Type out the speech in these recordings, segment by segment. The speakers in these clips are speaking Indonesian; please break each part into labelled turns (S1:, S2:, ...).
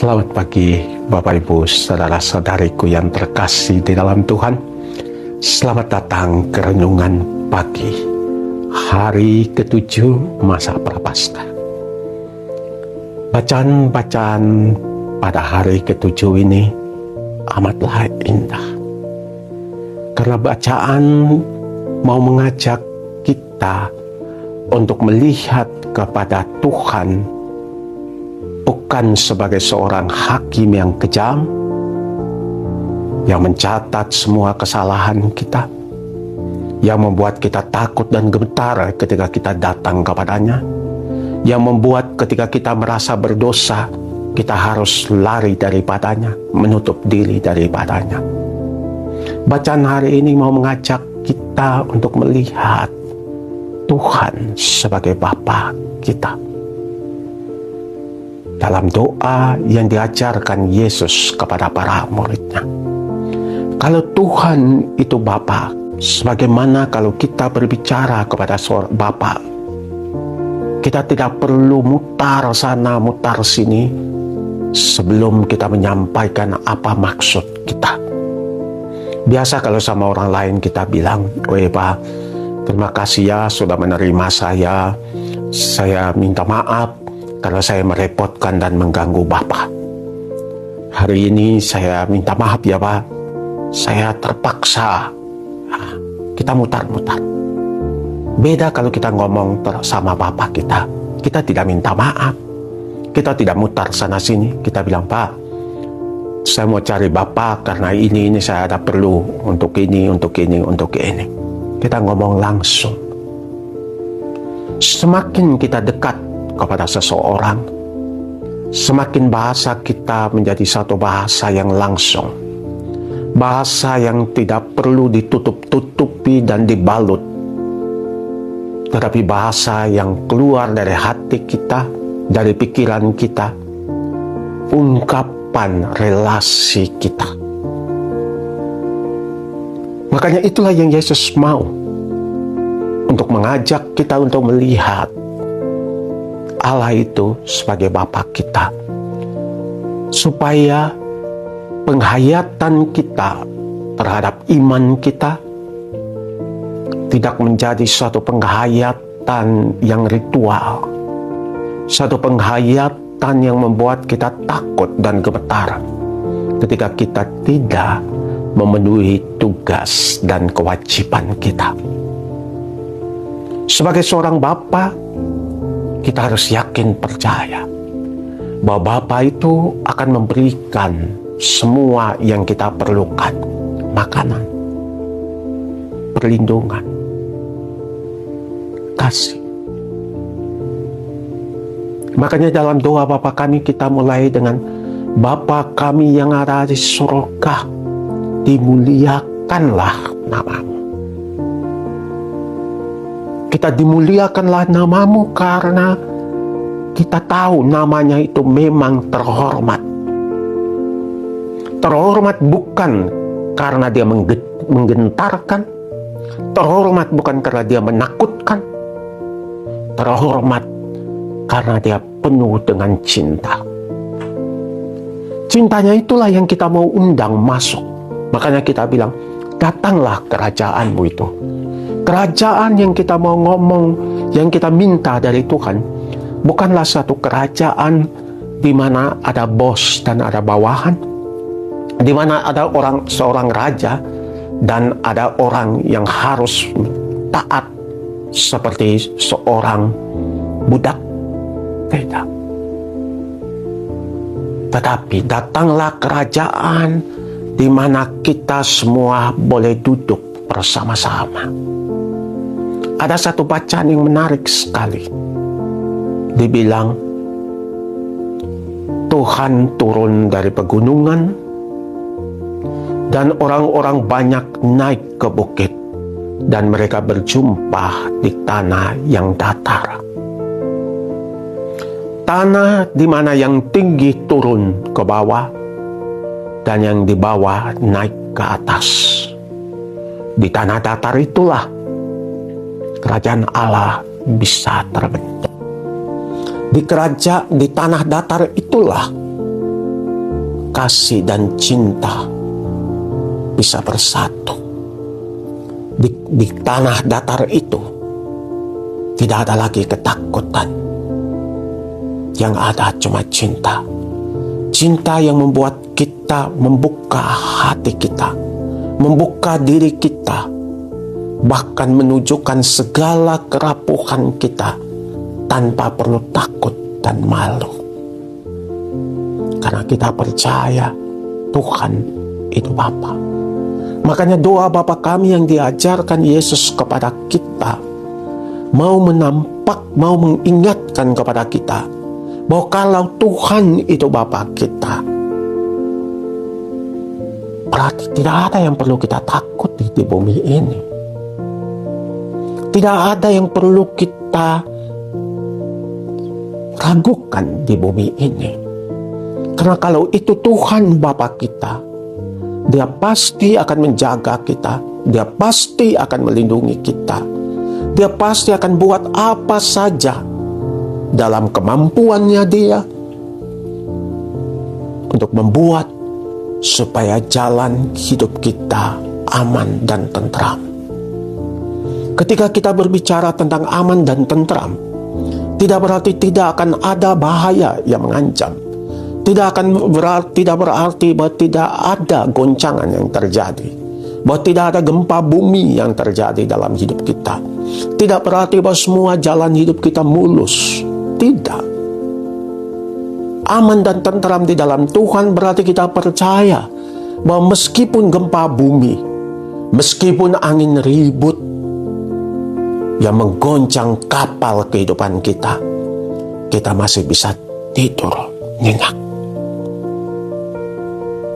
S1: Selamat pagi Bapak Ibu Saudara-saudariku yang terkasih di dalam Tuhan. Selamat datang ke renungan pagi hari ke-7 masa Prapaskah. Bacaan-bacaan pada hari ke-7 ini amatlah indah, karena bacaan mau mengajak kita untuk melihat kepada Tuhan bukan sebagai seorang hakim yang kejam yang mencatat semua kesalahan kita, yang membuat kita takut dan gemetar ketika kita datang kepadanya, yang membuat ketika kita merasa berdosa kita harus lari daripadanya, menutup diri daripadanya. Bacaan hari ini mau mengajak kita untuk melihat Tuhan sebagai Bapa kita. Dalam doa yang diajarkan Yesus kepada para muridnya, kalau Tuhan itu Bapa, sebagaimana kalau kita berbicara kepada seorang Bapa, kita tidak perlu mutar sana mutar sini sebelum kita menyampaikan apa maksud kita. Biasa kalau sama orang lain kita bilang, "Weh Pak, terima kasih ya sudah menerima saya minta maaf karena saya merepotkan dan mengganggu Bapak. Hari ini saya minta maaf ya Pak, saya terpaksa." Kita mutar-mutar. Beda kalau kita ngomong sama Bapak kita tidak minta maaf, kita tidak mutar sana sini, kita bilang, "Pak, saya mau cari Bapak karena ini saya ada perlu untuk ini. Kita ngomong langsung. Semakin kita dekat kepada seseorang, semakin bahasa kita menjadi satu bahasa yang langsung, bahasa yang tidak perlu ditutup-tutupi dan dibalut, tetapi bahasa yang keluar dari hati kita, dari pikiran kita, ungkapan relasi kita. Makanya itulah yang Yesus mau, untuk mengajak kita untuk melihat Allah itu sebagai Bapa kita, supaya penghayatan kita terhadap iman kita tidak menjadi suatu penghayatan yang ritual, satu penghayatan yang membuat kita takut dan gemetar ketika kita tidak memenuhi tugas dan kewajiban kita. Sebagai seorang Bapa, kita harus yakin percaya bahwa Bapa itu akan memberikan semua yang kita perlukan, makanan, perlindungan, kasih. Makanya dalam doa Bapa kami kita mulai dengan, "Bapa kami yang ada di surga, dimuliakanlah namamu." Kita dimuliakanlah namamu karena kita tahu namanya itu memang terhormat. Terhormat bukan karena dia menggentarkan, terhormat bukan karena dia menakutkan, terhormat karena dia penuh dengan cinta. Cintanya itulah yang kita mau undang masuk. Makanya kita bilang, "Datanglah kerajaanmu itu." Kerajaan yang kita mau ngomong, yang kita minta dari Tuhan, bukanlah satu kerajaan di mana ada bos dan ada bawahan, di mana ada seorang raja dan ada orang yang harus taat seperti seorang budak. Tidak. Tetapi datanglah kerajaan di mana kita semua boleh duduk bersama-sama. Ada satu bacaan yang menarik sekali. Dibilang, Tuhan turun dari pegunungan dan orang-orang banyak naik ke bukit dan mereka berjumpa di tanah yang datar. Tanah di mana yang tinggi turun ke bawah dan yang di bawah naik ke atas. Di tanah datar itulah kerajaan Allah bisa terbentuk. Di tanah datar itulah kasih dan cinta bisa bersatu. Di tanah datar itu tidak ada lagi ketakutan. Yang ada cuma cinta. Cinta yang membuat kita membuka hati kita, membuka diri kita, bahkan menunjukkan segala kerapuhan kita tanpa perlu takut dan malu. Karena kita percaya Tuhan itu Bapa. Makanya doa Bapa kami yang diajarkan Yesus kepada kita mau mengingatkan kepada kita bahwa kalau Tuhan itu Bapa kita, berarti tidak ada yang perlu kita takut di bumi ini. Tidak ada yang perlu kita ragukan di bumi ini. Karena kalau itu Tuhan Bapa kita, Dia pasti akan menjaga kita. Dia pasti akan melindungi kita. Dia pasti akan buat apa saja dalam kemampuannya Dia untuk membuat supaya jalan hidup kita aman dan tentram. Ketika kita berbicara tentang aman dan tentram, tidak berarti tidak akan ada bahaya yang mengancam. Tidak berarti bahwa tidak ada goncangan yang terjadi, bahwa tidak ada gempa bumi yang terjadi dalam hidup kita. Tidak berarti bahwa semua jalan hidup kita mulus. Tidak. Aman dan tentram di dalam Tuhan berarti kita percaya bahwa meskipun gempa bumi, meskipun angin ribut yang menggoncang kapal kehidupan kita, kita masih bisa tidur nyenyak.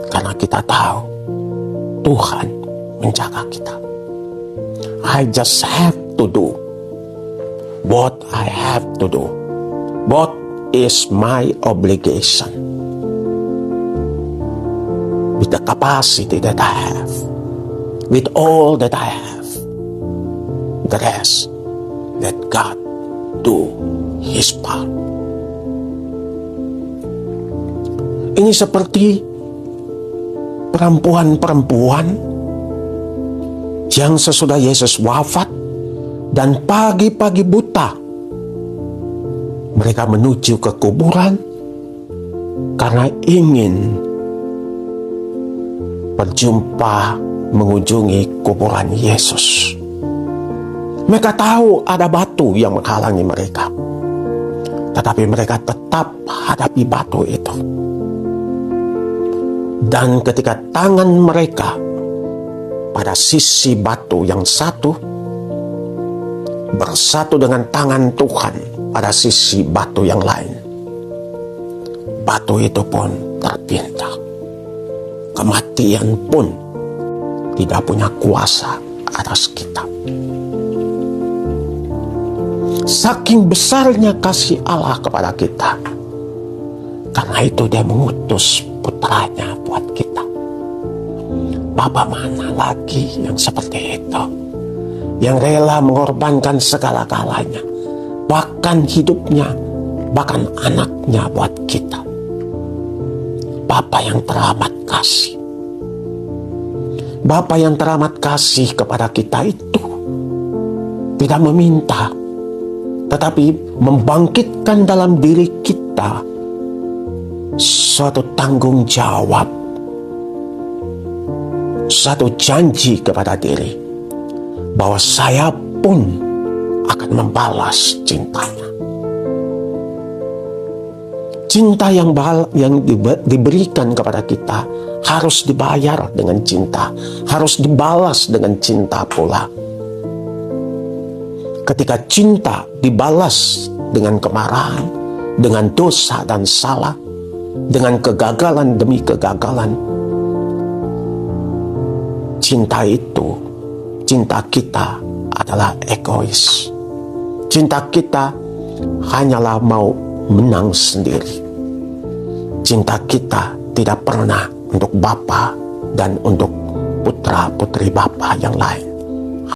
S1: Karena kita tahu Tuhan menjaga kita. I just have to do what I have to do. What is my obligation? With the capacity that I have, with all that I have, the rest, let God do His part. Ini seperti perempuan-perempuan yang sesudah Yesus wafat dan pagi-pagi buta mereka menuju ke kuburan karena ingin berjumpa mengunjungi kuburan Yesus. Mereka tahu ada batu yang menghalangi mereka, tetapi mereka tetap hadapi batu itu. Dan ketika tangan mereka pada sisi batu yang satu bersatu dengan tangan Tuhan pada sisi batu yang lain, batu itu pun terpindah. Kematian pun tidak punya kuasa atas kita. Saking besarnya kasih Allah kepada kita, karena itu Dia mengutus putranya buat kita. Bapa mana lagi yang seperti itu, yang rela mengorbankan segala-galanya, bahkan hidupnya, bahkan anaknya buat kita. Bapa yang teramat kasih. Bapa yang teramat kasih kepada kita itu tidak meminta, tetapi membangkitkan dalam diri kita suatu tanggung jawab, satu janji kepada diri bahwa saya pun akan membalas cintanya. Cinta yang diberikan kepada kita harus dibayar dengan cinta, harus dibalas dengan cinta pula. Ketika cinta dibalas dengan kemarahan, dengan dosa dan salah, dengan kegagalan demi kegagalan, cinta itu, cinta kita adalah egois. Cinta kita hanyalah mau menang sendiri. Cinta kita tidak pernah untuk Bapa dan untuk putra-putri Bapa yang lain.